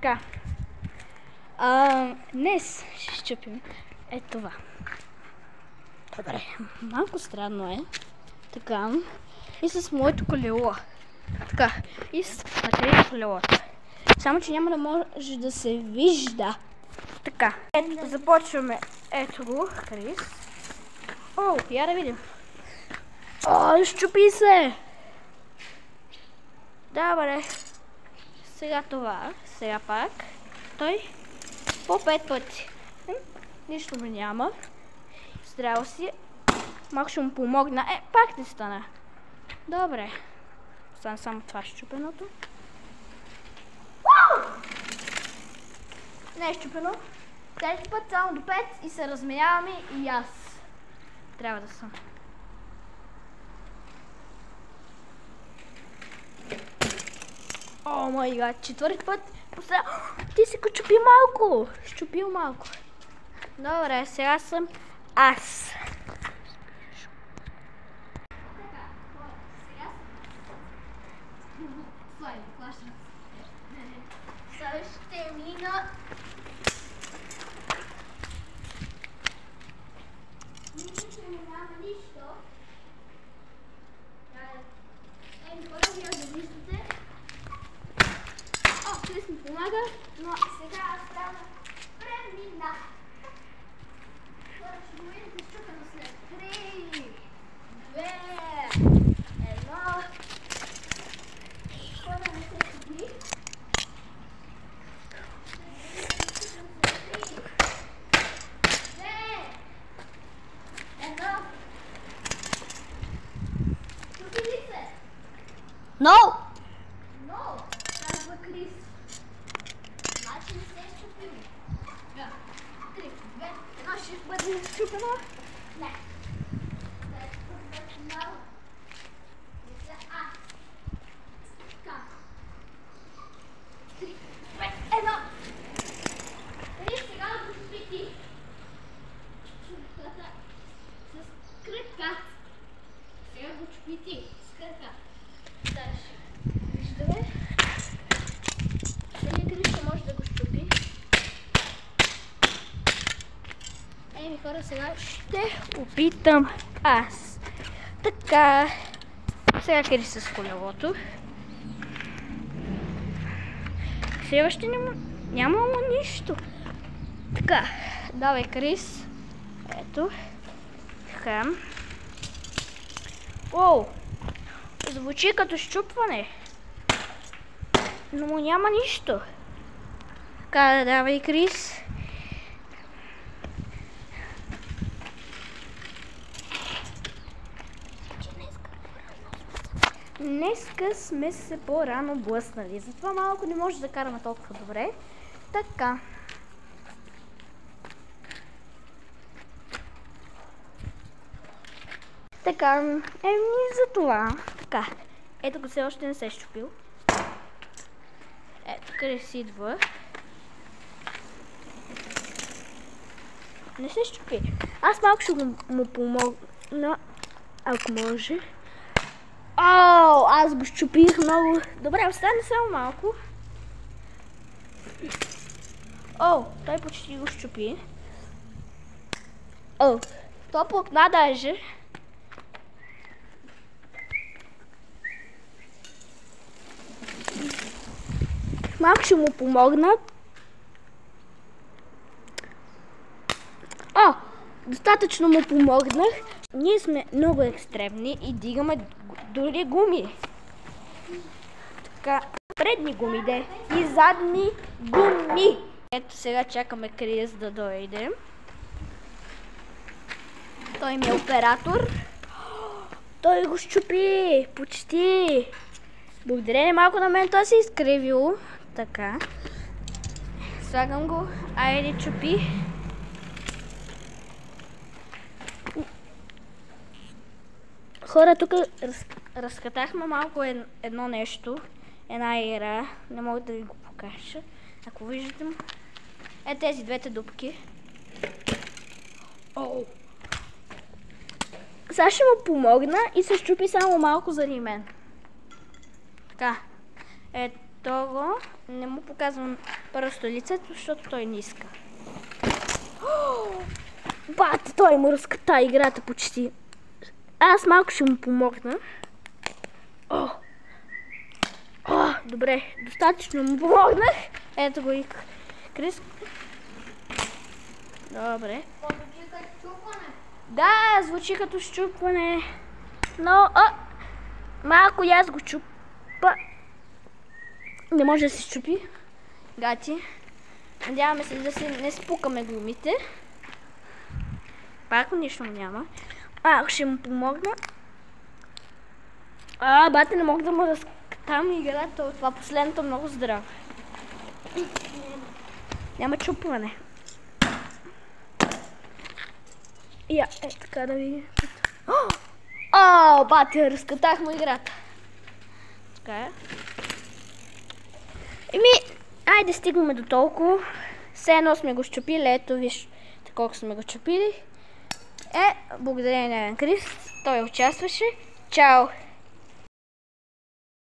Така. Днес ще щупим това. Добре, малко странно е. Така. И с моето колело. Така. И с колелото. Само, че няма да може да се вижда. Така. Ето, започваме. Ето го, Крис. О, я да видим. О, щупи се! Добре. Сега това. Сега пак. Той по 5 пъти. Нищо ми няма. Здраво си. Малко ще му помогна. Пак не стана. Добре. Стана само това щупеното. Не е щупено. Трети път само до 5 и се разменяваме и аз. Трябва да съм. О, май гад, четвърти път. Ти си го чупи малко. Щупил малко. Добре, сега съм аз. Ще мина. Нищо не няма нищо. Първо вие да виждате. О, Крис ми помага, но сега аз трябва да премина. Хора, ще го видите щупено след 3, 2, 1. Хора, не се щупи. No! No! Казва Крис. Значи не се е щупил. 3, 2, 1, ще бъде щупено? Не. Така. 3, 2, 1. Крис, сега да го щупи ти. С кръка. Сега го щупи ти. С кръка. Виждаме. Дали Крис ще може да го щупи? Еми хора, сега ще опитам аз. Така. Сега Крис с колелото. Все още нямало нищо. Така. Давай, Крис. Ето. Така. Оу! Звучи като щупване. Но му няма нищо. Така, давай, Крис. Днеска сме се по-рано блъснали. Затова малко не може да караме толкова добре. Така. Така, за това. Така, ето го все още не се е щупил. Ето, Крис идва. Не се щупи. Аз малко ще му помогна, ако може. О, аз го щупих много. Добре, остане само малко. О, той почти го щупи. О, то пукна даже. Малко ще му помогна. О, достатъчно му помогнах. Ние сме много екстремни и дигаме дори гуми. Така, предни гуми, де. И задни гуми. Ето сега чакаме Крис да дойде. Той ми е оператор. Той го щупи. Почти. Благодарение малко на мен той се е изкривил. Така. Слагам го. Айде, чупи. Хора, тук разкатахме малко едно нещо. Една игра. Не мога да ви го покажа. Ако виждате, тези двете дупки. Оу! Сега ще му помогна и се щупи само малко заради мен. Така. Второ, не му показвам просто лицето, защото той не иска. Бате, той му разката играта почти. Аз малко ще му помогна. Добре, достатъчно му помогнах. Ето го и Крис. Добре. Звучи като щупване. Да, звучи като щупване. Но, малко и аз го чупа. Не може да се щупи. Гати. Надяваме се да се не спукаме глумите. Пак нищо няма. Ще му помогна. Бате, не мога да му разкатам играта. Това последното много здраво. Няма чупване. Така да ви... Бате, разкатах му играта. Така е. Айде стигнаме до толкова. Все едно сме го щупили. Ето виж колко сме го щупили. Благодарение на Крис. Той участваше. Чао!